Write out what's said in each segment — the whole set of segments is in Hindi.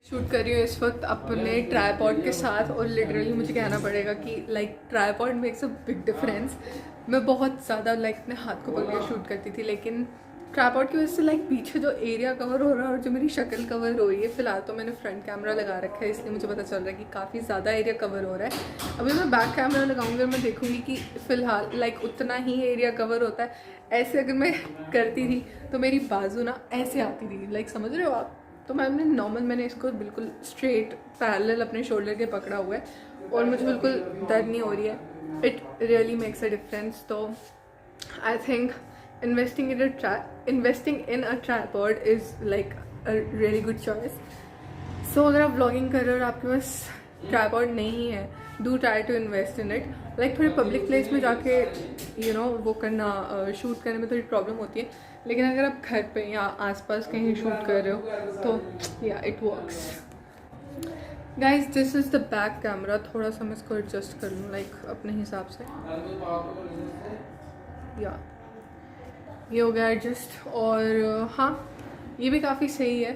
शूट कर रही हूँ इस वक्त अपने ट्राईपॉड के साथ और लिटरली मुझे कहना पड़ेगा कि like tripod makes a big difference. मैं बहुत ज़्यादा लाइक अपने हाथ को पकड़ के शूट करती थी, लेकिन ट्राईपॉड की वजह से लाइक पीछे जो एरिया कवर हो रहा है और जो मेरी शक्ल कवर हो रही है, फिलहाल तो मैंने फ्रंट कैमरा लगा रखा है इसलिए मुझे पता चल रहा है कि काफ़ी ज़्यादा एरिया कवर हो रहा है। अभी मैं बैक कैमरा लगाऊंगी और मैं देखूंगी कि फ़िलहाल लाइक उतना ही एरिया कवर होता है। ऐसे अगर मैं करती थी तो मेरी बाजू ना ऐसे आती थी, लाइक समझ रहे हो आप। तो मैंने इसको बिल्कुल स्ट्रेट पैरेलल अपने शोल्डर के पकड़ा हुआ है और मुझे बिल्कुल दर्द नहीं हो रही है। It really makes a difference. तो I think investing in a tripod is like a really good choice. So अगर आप व्लॉगिंग कर रहे हो और आपके पास ट्राइपॉड नहीं है, do try to invest in it. Like थोड़ी पब्लिक प्लेस में जाके वो करना, शूट करने में थोड़ी प्रॉब्लम होती है, लेकिन अगर आप घर पे या आसपास कहीं शूट कर रहे हो तो या it works. Guys this is the back camera. थोड़ा सा मैं इसको एडजस्ट कर लूँ लाइक अपने हिसाब से। या ये हो गया एडजस्ट। और हाँ, ये भी काफ़ी सही है,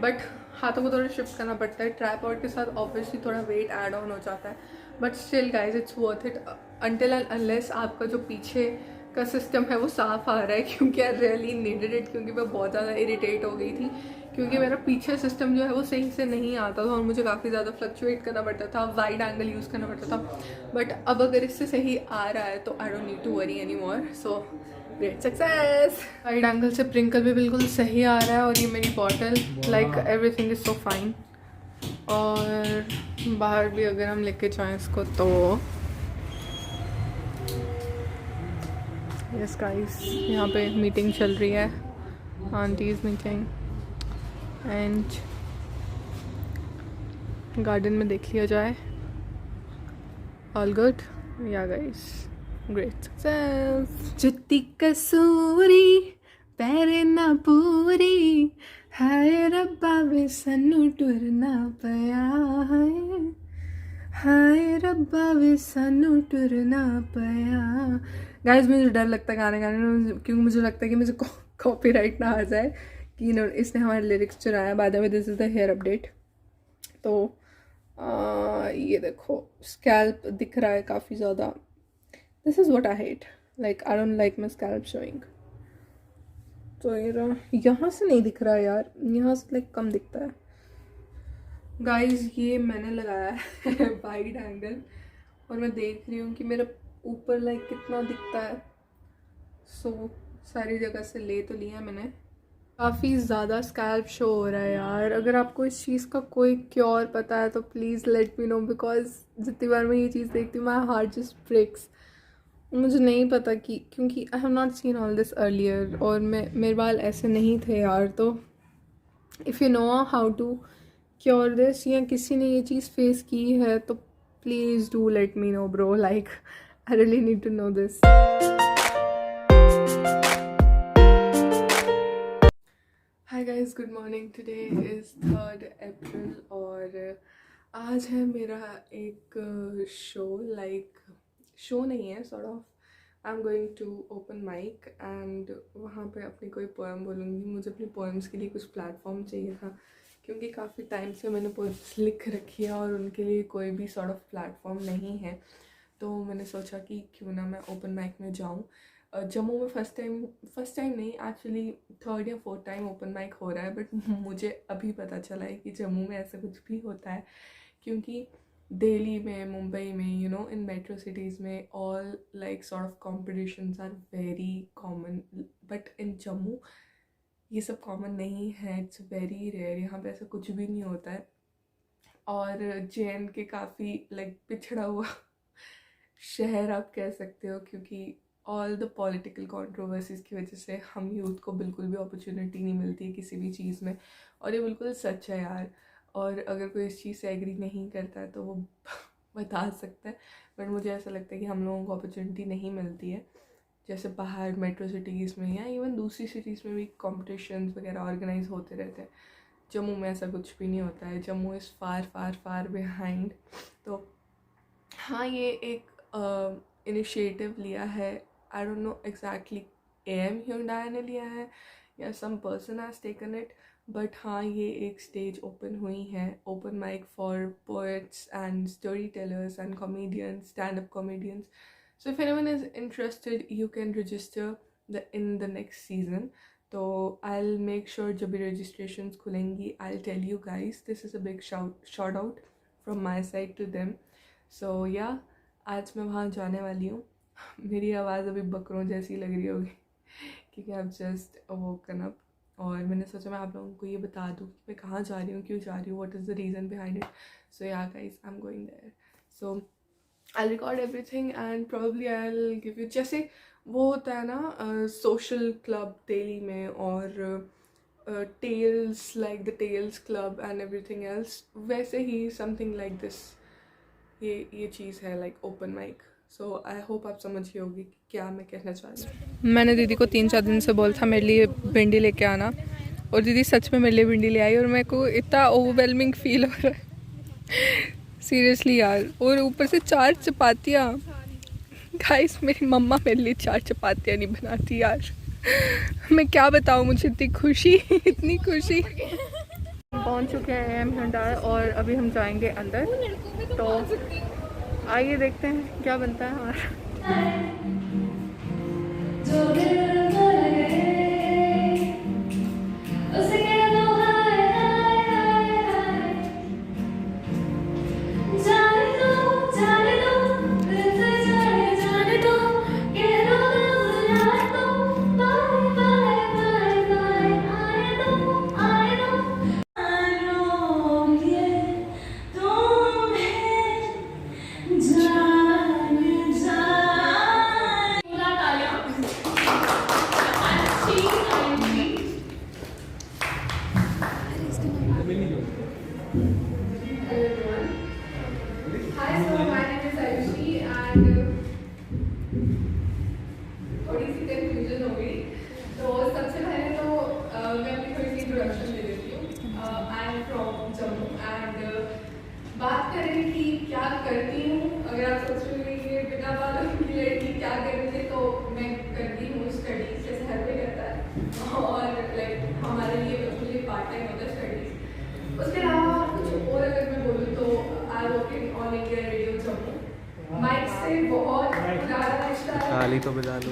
बट हाथों को थोड़ा शिफ्ट करना पड़ता है। ट्राइपॉड के साथ ऑब्वियसली थोड़ा वेट ऐड ऑन हो जाता है, but still guys it's worth it until and unless आपका जो पीछे का सिस्टम है वो साफ़ आ रहा है, क्योंकि आई रियली नीडेड इट। क्योंकि मैं बहुत ज़्यादा इरिटेट हो गई थी क्योंकि मेरा पीछे सिस्टम जो है वो सही से नहीं आता था और मुझे काफ़ी ज़्यादा फ्लक्चुएट करना पड़ता था, वाइड एंगल यूज़ करना पड़ता था। बट अब अगर इससे सही आ रहा है तो I don't need to worry any more. So great success. Wide angle से प्रिंकल भी बिल्कुल सही आ रहा है और ये मेरी bottle, like everything is so fine. और बाहर भी अगर हम लेके जाएं इसको तो यस गाइस, यहाँ पे मीटिंग चल रही है, आंटीज़ मीटिंग, एंड गार्डन में देख लिया जाए। ऑल गुड या गाइस, ग्रेट सक्सेस। जुत्ती कसूरी पैरे ना पूरी, हाय रब्बा वे सानू टुरना पया है, हाय रब्बा वे सानू टुरना पया। गाइस मुझे डर लगता है गाने गाने में, क्योंकि मुझे लगता है कि मुझे कॉपीराइट ना आ जाए कि इसने हमारे लिरिक्स चुराया। By the way this is the hair update. तो ये देखो स्कैल्प दिख रहा है काफ़ी ज़्यादा। This is what I hate, like I don't like my scalp showing. तो ये यहाँ से नहीं दिख रहा है यार, यहाँ से लाइक कम दिखता है। गाइस ये मैंने लगाया है वाइड एंगल और मैं देख रही हूँ कि मेरा ऊपर लाइक कितना दिखता है। सो सारी जगह से ले तो लिया मैंने। काफ़ी ज़्यादा स्कैल्प शो हो रहा है यार। अगर आपको इस चीज़ का कोई क्योर पता है तो please let me no, because जितनी बार मैं ये चीज़ देखती हूँ माई हार्ट जस्ट ब्रेक्स। मुझे नहीं पता कि, क्योंकि I have not seen all this earlier और मेरे बाल ऐसे नहीं थे यार। तो if you know how to cure this या किसी ने ये चीज़ फेस की है तो please do let me know bro, like I really need to know this. Hi guys, good morning. Today is 3 April और आज है मेरा एक शो, लाइक शो नहीं है, sort of I am going to open mic and वहाँ पे अपनी कोई पोएम बोलूँगी। मुझे अपनी पोएम्स के लिए कुछ प्लेटफॉर्म चाहिए था, क्योंकि काफ़ी टाइम से मैंने पोएम्स लिख रखी है और उनके लिए कोई भी सॉर्ट ऑफ प्लेटफॉर्म नहीं है। तो मैंने सोचा कि क्यों ना मैं ओपन माइक में जाऊँ। जम्मू में फर्स्ट टाइम नहीं, एक्चुअली 3rd या 4th टाइम ओपन माइक हो रहा है, बट मुझे अभी पता चला है कि जम्मू में ऐसा कुछ भी होता है। क्योंकि दिल्ली में, मुंबई में, इन मेट्रो सिटीज़ में all like sort of competitions are very common, but in Jammu ये सब कॉमन नहीं है। इट्स वेरी रेयर, यहाँ पे ऐसा कुछ भी नहीं होता है। और JNK काफ़ी लाइक पिछड़ा हुआ शहर आप कह सकते हो, क्योंकि ऑल द पॉलिटिकल कंट्रोवर्सीज़ की वजह से हम यूथ को बिल्कुल भी अपॉर्चुनिटी नहीं मिलती है किसी भी चीज़ में। और ये बिल्कुल सच है यार। और अगर कोई इस चीज़ से एग्री नहीं करता है तो वो बता सकता है, बट मुझे ऐसा लगता है कि हम लोगों को अपॉर्चुनिटी नहीं मिलती है। जैसे बाहर मेट्रो सिटीज़ में या इवन दूसरी सिटीज़ में भी कॉम्पिटिशन्स वगैरह ऑर्गेनाइज होते रहते हैं। जम्मू में ऐसा कुछ भी नहीं होता है। Jammu is far far far behind. तो हाँ, ये एक इनिशिएटिव लिया है, I don't know exactly AM Hyundai ने लिया है या some person has taken it, but हाँ ये एक स्टेज ओपन हुई है, open mic for poets and story tellers and comedians, stand up comedians. So if anyone is interested, you can register in the next season. So I'll make sure जब भी registrations खुलेंगी, I'll tell you guys. This is a big shout out from my side to them. So yeah, आज मैं वहाँ जाने वाली हूँ. मेरी आवाज़ अभी बकरों जैसी लग रही होगी क्योंकि I've just woken up. और मैंने सोचा मैं आप लोगों को ये बता दूँ कि मैं कहाँ जा रही हूँ, क्यों जा रही हूँ, what is the reason behind it. So yeah guys, I'm going there. So I'll record everything and probably I'll give you, जैसे वो होता है ना social club दिल्ली में और tales like the tales club and everything else, वैसे ही something like this ये चीज़ है like open mic. So I hope आप समझिए होगी कि क्या मैं कहना चाह रही हूँ. मैंने दीदी को 3-4 दिन से बोला था मेरे लिए भिंडी लेके आना, और दीदी सच में मेरे लिए भिंडी ले आई, और मेरे को इतना ओवरवेलमिंग फील हो रहा है सीरियसली यार. और ऊपर से 4 चपातियाँ. गाइस मेरी मम्मा मेरे लिए 4 चपातियाँ नहीं बनाती यार. मैं क्या बताऊँ, मुझे इतनी खुशी इतनी खुशी. पहुँच चुके हैं हम भंडार और अभी हम जाएंगे अंदर. तो आइए देखते हैं क्या बनता है हमारा. बात करें कि क्या करती हूँ. अगर आप सोच रहे हैं कि बिना बालों की लड़की क्या करती, तो मैं करती हूँ स्टडी, जैसे हर कोई करता है, और लाइक हमारे लिए पार्ट टाइम होता है स्टडीज. उसके अलावा कुछ और अगर मैं बोलूँ तो I work in All India Radio Jammu. Mic से बहुत ज़्यादा रिश्ता है. ताली तो बजा लो.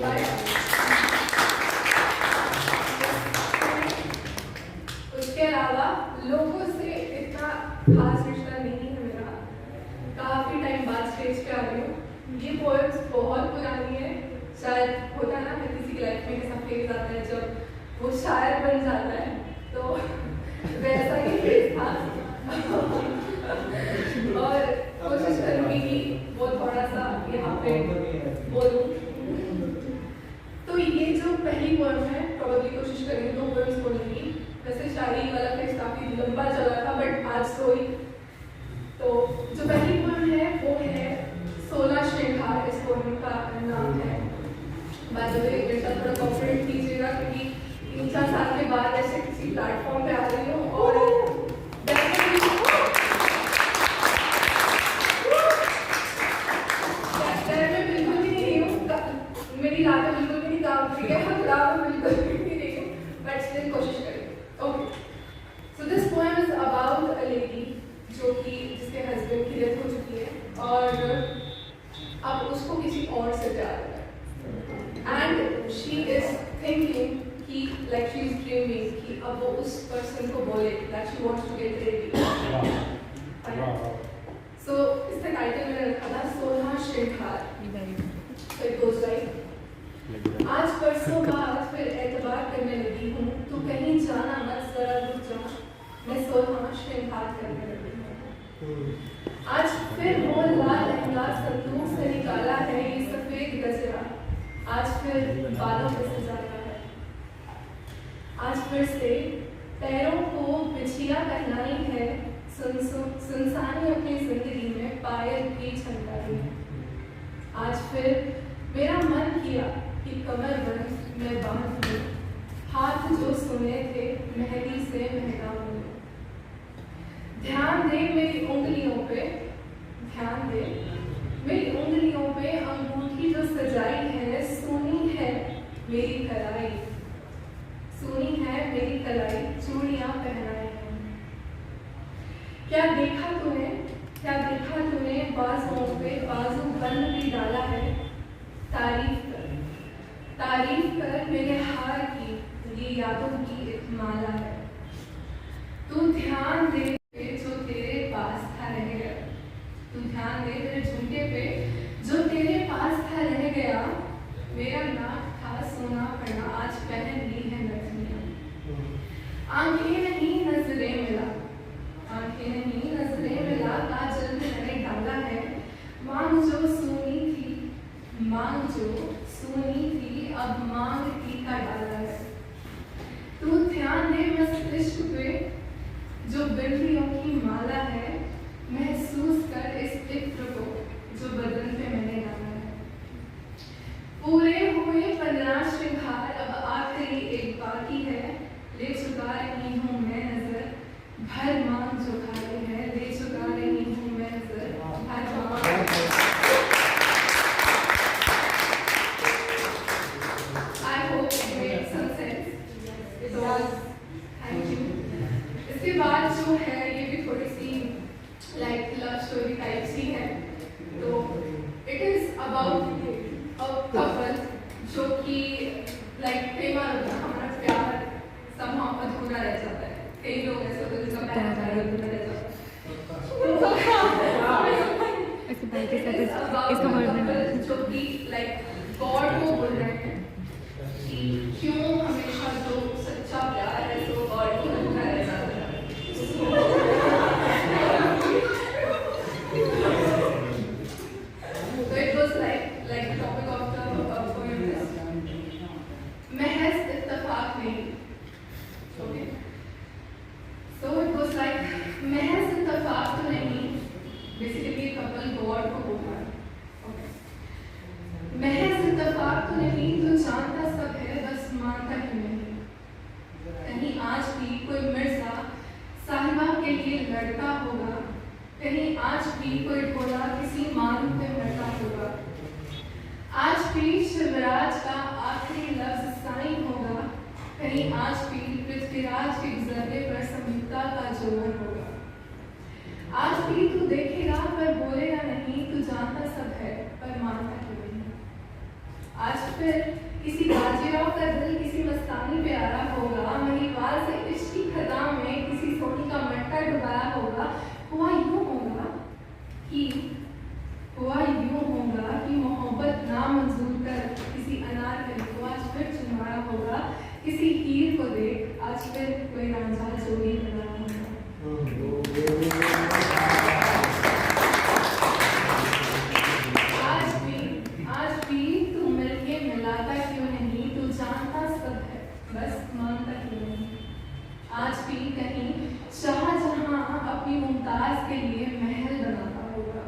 उसके अलावा लोगों से इतना खास रिश्ता नहीं है मेरा. काफ़ी टाइम बाद स्टेज पे आ रही हूँ. ये पोएम्स बहुत पुरानी है. शायद होता है ना कि किसी की लाइफ में ऐसा फेज आता है जब वो शायर बन जाता है, तो वैसा ही फेज था. और कोशिश करूँगी कि वो थोड़ा सा यहाँ पे बोलूँ. तो ये जो पहली पोएम है, प्रोबेबली कोशिश करेंगे 2 पोएम्स बोलूँगी. वैसे शायरी वाला फेज काफ़ी लंबा चला था, बट आज सोई. तो जो पहली पोएम है वो है 16 श्रृंगार. इस पोएम का नाम है. बाय द वे बेटा थोड़ा कॉपरेट कीजिएगा क्योंकि 3-4 साल के बाद ऐसे किसी प्लेटफॉर्म पे आ रही हूँ और बिल्कुल भी नहीं हूँ. मेरी रातें बिल्कुल भी नहीं काम कर रही है. बिल्कुल भी नहीं हूँ, बट स्टिल कोशिश करेंगे. Okay, so this poem is about a lady जो कि जिसके हस्बैंड की डेथ हो चुकी है और अब उसको किसी और से प्यार है. एंड शी इज थिंकिंग कि लाइक शी इज ड्रीमिंग कि अब वो उस पर्सन को बोले that she wants to get ready. So इसका टाइटल मैंने रखा था 16 श्रृंगार. So it goes like. आज परसों बाद फिर एतबार करने लगी हूँ. तू कहीं जाना मत, जरा रुक जा. मैं 16 श्रृंगार करने लगी हूँ. आज फिर वो लाल लहंगा संदूक से निकाला है, ये सफेद गजरा आज फिर बालों पे सजाया है. आज फिर से पैरों को बिछिया पहनाई है. सुनसानी अपनी जिंदगी में पायल भी छनकाई है. आज फिर मेरा मन किया कि कमर बंद मैं बांध लूं. हाथ जो सुने थे मेहंदी से महका हूँ. ध्यान दे मेरी उंगलियों पे, ध्यान दे मेरी उंगलियों पे. अंगूठी जो सजाई है, सोनी है मेरी कलाई. सोनी है मेरी कलाई, चूड़ियां पहनाई हैं। क्या देखा तूने, क्या देखा तूने बाजुओं पे बाजू बंद भी डाला है। तारीफ कर, तारीफ कर मेरे हार की, ये यादों की एक माला है। तू ध्यान दे जो तेरे पास था रह गया, तू ध्यान दे मेरे झुमके पे जो तेरे पास था रह गया। मेरा नाक था सोना पड़ा, आज पहन ली है नथनियाँ। आंखें नहीं नजरें मिला, आंखें नहीं नजरें मिला, काजल मैंने डाला है। मांग जो सोनी थी, मांग जो सोनी थी, अब मांग की का डाला है। तू ध्यान दे मस्तिष्क पे जो बिरलियों की माला है। महसूस कर इस इत्र को जो बदन पे मैंने डाला है। पूरे हुए 15 श्रृंगार, अब आखिरी एक बाकी है। ले चुका रही हूँ मैं नजर, भर मांग जो खाली है। ले चुका रही हूँ मैं नजर, भर मांग। I hope it made some sense. It was. Thank you. इसके बाद जो है ये भी थोड़ी सी लाइक लव स्टोरी टाइप सी है। तो it is about a couple जो कि लाइक कई बार होता है हमारा प्यार समहाउ अधूरा रह जाता है। कई लोग ऐसे होते हैं जिनका प्यार अधूरा रह जाता है। जो कि लाइक गॉड को बोल रहे हैं कि क्यों हमेशा जो सच्चा प्यार है तो गॉड को अधूरा रह जाता है। So it was like the topic of the poem is महज इत्तेफाक नहीं। Okay. So it was like महज इत्तेफाक तो नहीं, basically कपल गॉड को बोल रहा है। Okay. महज इत्तेफाक तो नहीं, तो जानता सब है बस मानता ही नहीं। कहीं आज भी कोई मिर्जा साहिबा के लिए लड़ता होगा, कहीं आज भी कोई ढोला किसी मारू पे मरता होगा। आज भी शिवराज का आखिरी लफ्ज साइन होगा, कहीं आज भी पृथ्वीराज के गुजरने पर संयुक्ता का जोर होगा। आज भी तू देखेगा पर बोलेगा नहीं, तू जानता सब है पर मानता ही नहीं। आज फिर किसी बाजीराव का दिल किसी मस्तानी पे आया होगा, महिवाल से इश्क की खदा में किसी सोनी का मटका डुबाया होगा। हुआ यूं होगा कि मोहब्बत नामंजूर कर किसी अनारकली को आज फिर चुमाया होगा। किसी हीर को देख आज फिर कोई रांझा जोड़ी बनाया होगा। आज भी तू मिलके मिलाता क्यों नहीं, तू जानता सब है बस मानता क्यों नहीं। आज भी कहीं शाहजहां अपनी मुमताज के लिए महल बनाता होगा।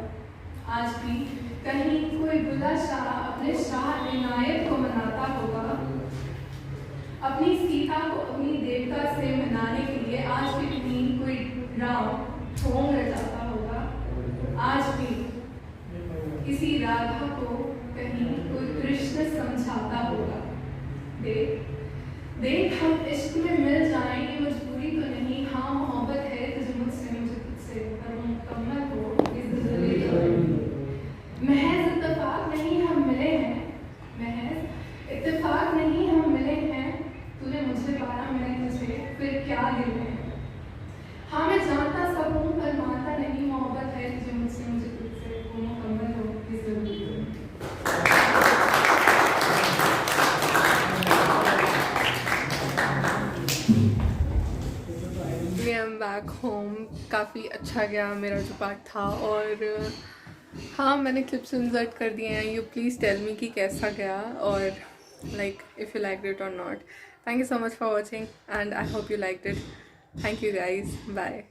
आज भी कहीं कोई बुला शाह अपने शाह इनायत को मनाता होगा। अपनी सीता को अपनी देवता से मनाने के लिए आज भी कहीं कोई राम ठोंग रह जाता होगा। आज भी किसी राधा को कहीं कोई कृष्ण समझाता होगा। देख हम इश्क में मिल जाएं, ये मजबूरी तो नहीं। हाँ मोहब्बत है तुझे मुझसे मुझे तुझसे, पर मुकम्मल हो इस ज़िंदगी। महज इत्तेफाक नहीं हम मिले हैं, महज इत्तेफाक नहीं हम मिले हैं। तूने मुझे पाया मैंने तुझे, फिर क्या दिल में। हाँ मैं जानता सब हूँ पर मानता नहीं। मोहब्बत है तुझे मुझसे मुझे तुझसे, वो मुकम्मल हो इस ज़िंदगी। बैक होम काफ़ी अच्छा गया मेरा जो पार्ट था। और हाँ मैंने क्लिप्स इंसर्ट कर दिए हैं। यू प्लीज़ टेल मी कि कैसा गया और like if you like it और not. Thank you so much for watching and I hope you like it. Thank you guys, bye.